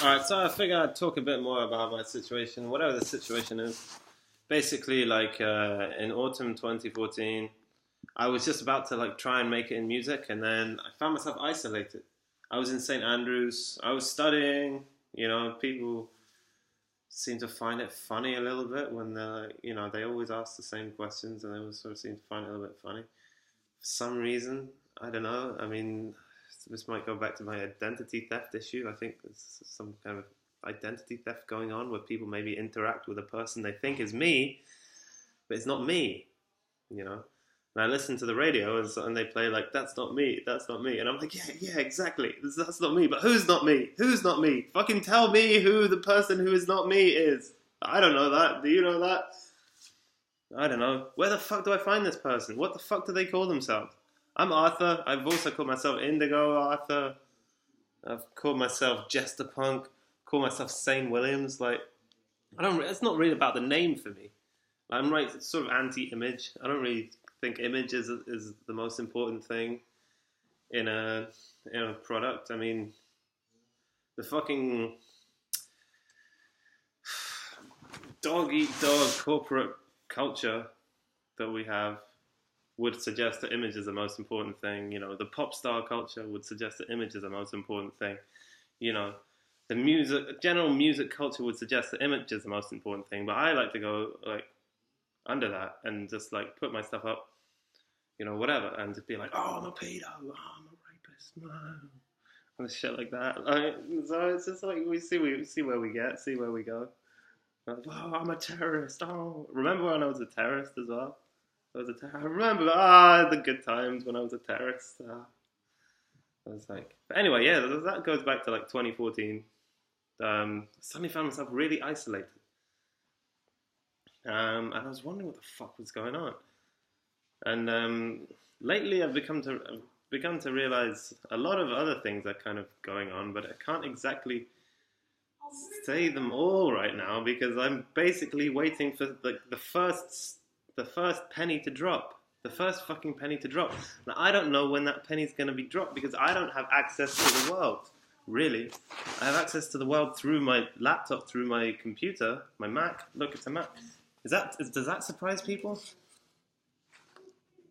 Alright, so I figure I'd talk a bit more about my situation, whatever the situation is. Basically, in autumn 2014, I was just about to try and make it in music, and then I found myself isolated. I was in St. Andrews. I was studying. People seem to find it funny a little bit when they always ask the same questions, and they always sort of seem to find it a little bit funny. For some reason, I don't know. I mean, this might go back to my identity theft issue. I think there's some kind of identity theft going on where people maybe interact with a person they think is me, but it's not me, you know? And I listen to the radio and they play that's not me, that's not me. And I'm like, yeah, exactly. That's not me. But who's not me? Who's not me? Fucking tell me who the person who is not me is. I don't know that. Do you know that? I don't know. Where the fuck do I find this person? What the fuck do they call themselves? I'm Arthur. I've also called myself Indigo Arthur. I've called myself Jester Punk. Call myself Sane Williams. It's not really about the name for me. I'm it's sort of anti-image. I don't really think image is the most important thing in a product. I mean, the fucking dog eat dog corporate culture that we have would suggest that image is the most important thing. The pop star culture would suggest that image is the most important thing. The general music culture would suggest that image is the most important thing. But I like to go under that and just put my stuff up, whatever, and just be like, oh, I'm a pedo, oh, I'm a rapist, no, and shit like that. So it's just we see where we get, see where we go. Oh, I'm a terrorist. Oh, remember when I was a terrorist as well? I remember the good times when I was a terrorist. I was but anyway, yeah, that goes back to 2014. Suddenly found myself really isolated. And I was wondering what the fuck was going on. And lately I've begun to realize a lot of other things are kind of going on, but I can't exactly say them all right now because I'm basically waiting for the first penny to drop. The first fucking penny to drop. Now, I don't know when that penny's going to be dropped because I don't have access to the world, really. I have access to the world through my laptop, through my computer, my Mac. Look, it's a Mac. Does that surprise people?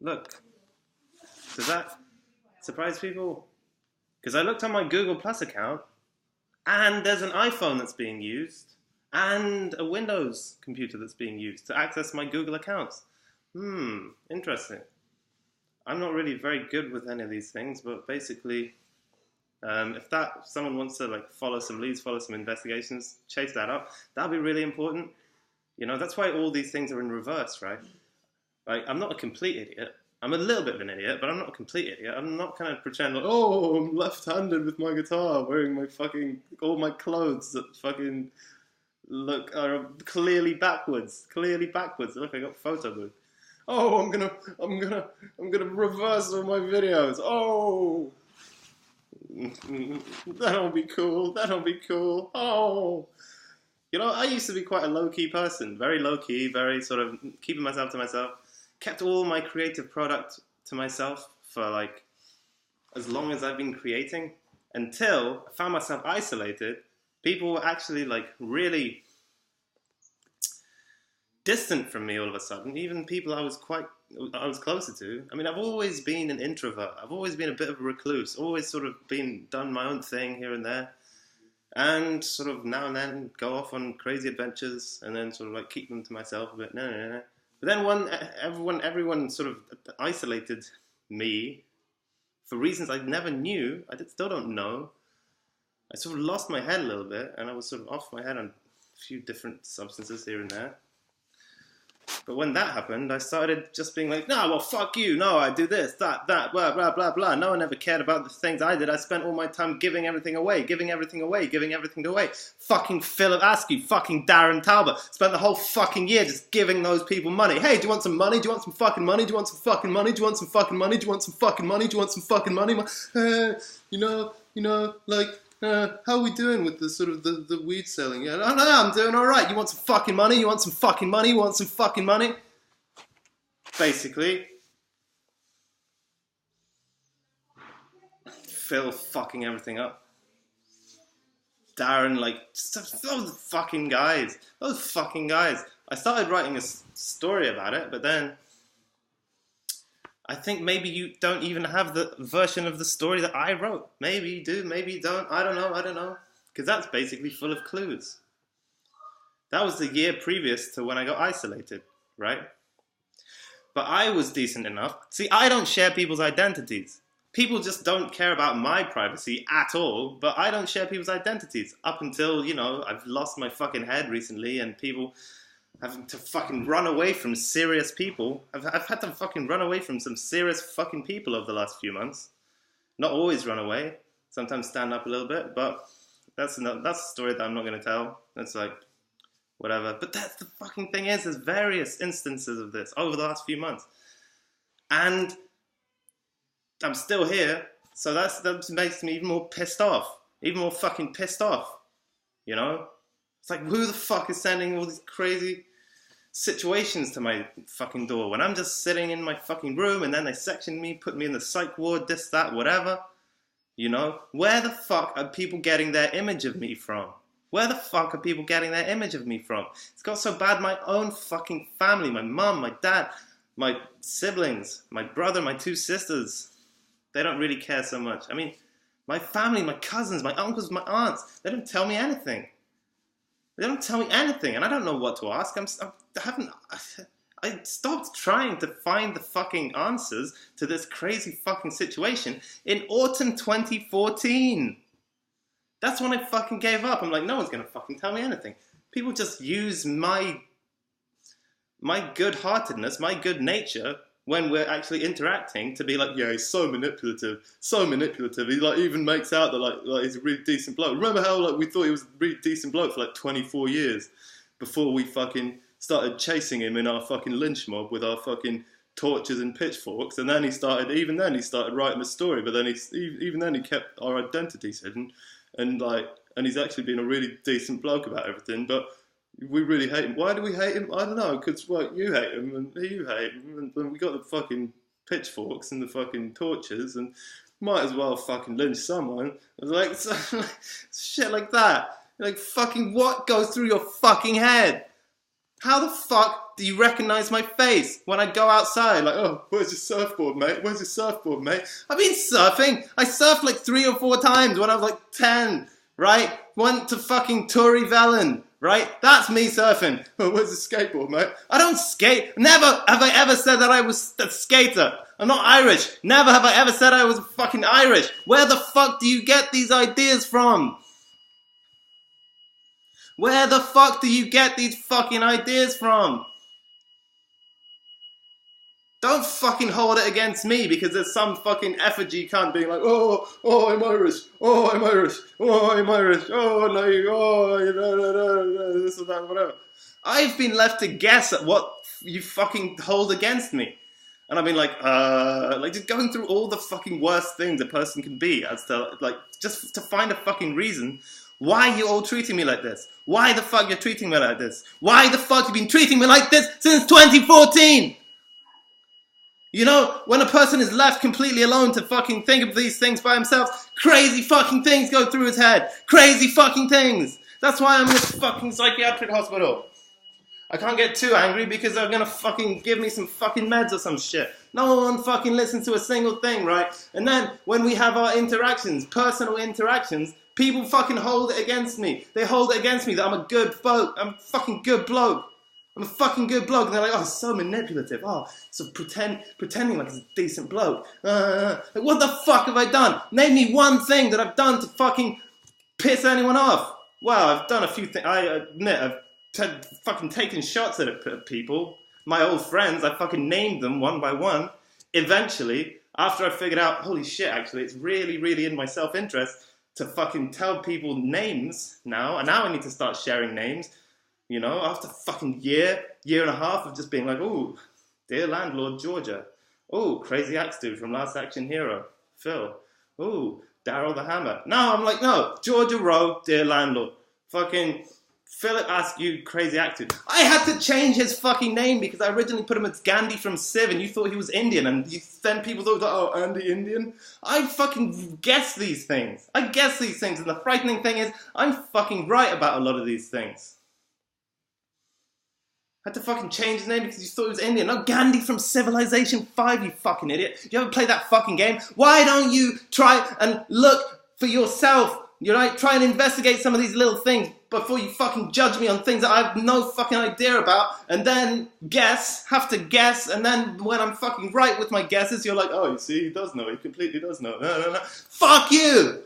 Look. Does that surprise people? Because I looked on my Google Plus account, and there's an iPhone that's being used, and a Windows computer that's being used to access my Google accounts. Interesting. I'm not really very good with any of these things, but basically, if someone wants to follow some leads, follow some investigations, chase that up, that'll be really important. That's why all these things are in reverse, right? I'm not a complete idiot. I'm a little bit of an idiot, but I'm not a complete idiot. I'm not going to pretend I'm left-handed with my guitar, wearing all my clothes that fucking are clearly backwards. Look, I got photo booth. Oh, I'm gonna reverse all my videos. Oh, that'll be cool. Oh, I used to be quite a low-key person, very low-key, very sort of keeping myself to myself. Kept all my creative product to myself for as long as I've been creating until I found myself isolated. People were actually really distant from me all of a sudden, even people I was closer to. I mean, I've always been an introvert. I've always been a bit of a recluse, always sort of done my own thing here and there, and sort of now and then go off on crazy adventures and then sort of keep them to myself a bit. No. But then everyone sort of isolated me for reasons I never knew. Still don't know. I sort of lost my head a little bit, and I was sort of off my head on a few different substances here and there. But when that happened, I started just being no, well, fuck you. No, I do this, that, blah, blah, blah, blah. No one ever cared about the things I did. I spent all my time giving everything away. Fucking Philip Askew, fucking Darren Talbot. Spent the whole fucking year just giving those people money. Hey, do you want some money? Do you want some fucking money? Do you want some fucking money? Do you want some fucking money? Do you want some fucking money? Do you want some fucking money? How are we doing with the sort of the weed selling? Yeah, no, I'm doing all right. You want some fucking money? You want some fucking money? You want some fucking money? Basically, Phil fucking everything up. Darren, like, just those fucking guys. Those fucking guys. I started writing a story about it, but then I think maybe you don't even have the version of the story that I wrote. Maybe you do, maybe you don't. I don't know. Because that's basically full of clues. That was the year previous to when I got isolated, right? But I was decent enough. See, I don't share people's identities. People just don't care about my privacy at all, but I don't share people's identities. Up until, I've lost my fucking head recently and people having to fucking run away from serious people. I've had to fucking run away from some serious fucking people over the last few months. Not always run away. Sometimes stand up a little bit, but that's a story that I'm not going to tell. That's like, whatever. But that's the fucking thing is, there's various instances of this over the last few months. And I'm still here, so that makes me even more pissed off. Even more fucking pissed off. It's like, who the fuck is sending all these crazy situations to my fucking door when I'm just sitting in my fucking room and then they section me, put me in the psych ward, this, that, whatever. Where the fuck are people getting their image of me from? Where the fuck are people getting their image of me from? It's got so bad, my own fucking family, my mum, my dad, my siblings, my brother, my 2 sisters, they don't really care so much. I mean, my family, my cousins, my uncles, my aunts, they don't tell me anything. They don't tell me anything, and I don't know what to ask. I stopped trying to find the fucking answers to this crazy fucking situation in autumn 2014. That's when I fucking gave up. I'm like, no one's gonna fucking tell me anything. People just use my good-heartedness, my good nature, when we're actually interacting, to be like, yeah, he's so manipulative. He even makes out that like he's a really decent bloke. Remember how we thought he was a really decent bloke for 24 years before we fucking started chasing him in our fucking lynch mob with our fucking torches and pitchforks, and then he started writing a story, but then he kept our identities hidden, and he's actually been a really decent bloke about everything, but we really hate him. Why do we hate him? I don't know, because you hate him, and you hate him, and we got the fucking pitchforks and the fucking torches, and might as well fucking lynch someone. I was like, shit like that. Like, fucking what goes through your fucking head? How the fuck do you recognise my face when I go outside? Like, oh, where's your surfboard, mate? I've been surfing. I surfed 3 or 4 times when I was 10, right? Went to fucking Torrevellen, right? That's me surfing. Oh, where's the skateboard, mate? I don't skate. Never have I ever said that I was a skater. I'm not Irish. Never have I ever said I was fucking Irish. Where the fuck do you get these ideas from? Where the fuck do you get these fucking ideas from? Don't fucking hold it against me because there's some fucking effigy cunt being like, oh, I'm Irish, oh, no, this or that, whatever. I've been left to guess at what you fucking hold against me. And I've been just going through all the fucking worst things a person can be as to, just to find a fucking reason. Why are you all treating me like this? Why the fuck you're treating me like this? Why the fuck you been treating me like this since 2014? When a person is left completely alone to fucking think of these things by himself, crazy fucking things go through his head. Crazy fucking things. That's why I'm in this fucking psychiatric hospital. I can't get too angry because they're gonna fucking give me some fucking meds or some shit. No one fucking listens to a single thing, right? And then when we have our interactions, personal interactions, people fucking hold it against me. They hold it against me that I'm a good bloke. I'm a fucking good bloke. I'm a fucking good bloke. And they're like, oh, it's so manipulative. Oh, so pretending like he's a decent bloke. What the fuck have I done? Name me one thing that I've done to fucking piss anyone off. Well, I've done a few things. I admit, I've fucking taken shots at people. My old friends, I fucking named them one by one. Eventually, after I figured out, holy shit, actually, it's really, really in my self-interest to fucking tell people names now. And now I need to start sharing names. After fucking year and a half of just being like, ooh, dear landlord, Georgia. Ooh, crazy axe dude from Last Action Hero, Phil. Ooh, Daryl the Hammer. No, I'm like, no, Georgia Rowe, dear landlord. Fucking Philip Askew, crazy actor. I had to change his fucking name because I originally put him as Gandhi from Civ and you thought he was Indian and then people thought, oh, Andy Indian? I fucking guess these things. I guess these things and the frightening thing is I'm fucking right about a lot of these things. I had to fucking change his name because you thought he was Indian. No, Gandhi from Civilization 5, you fucking idiot. You ever play that fucking game? Why don't you try and look for yourself? You know, try and investigate some of these little things before you fucking judge me on things that I have no fucking idea about, and then have to guess, and then when I'm fucking right with my guesses, you're like, oh, you see, he does know, he completely does know. No. Fuck you!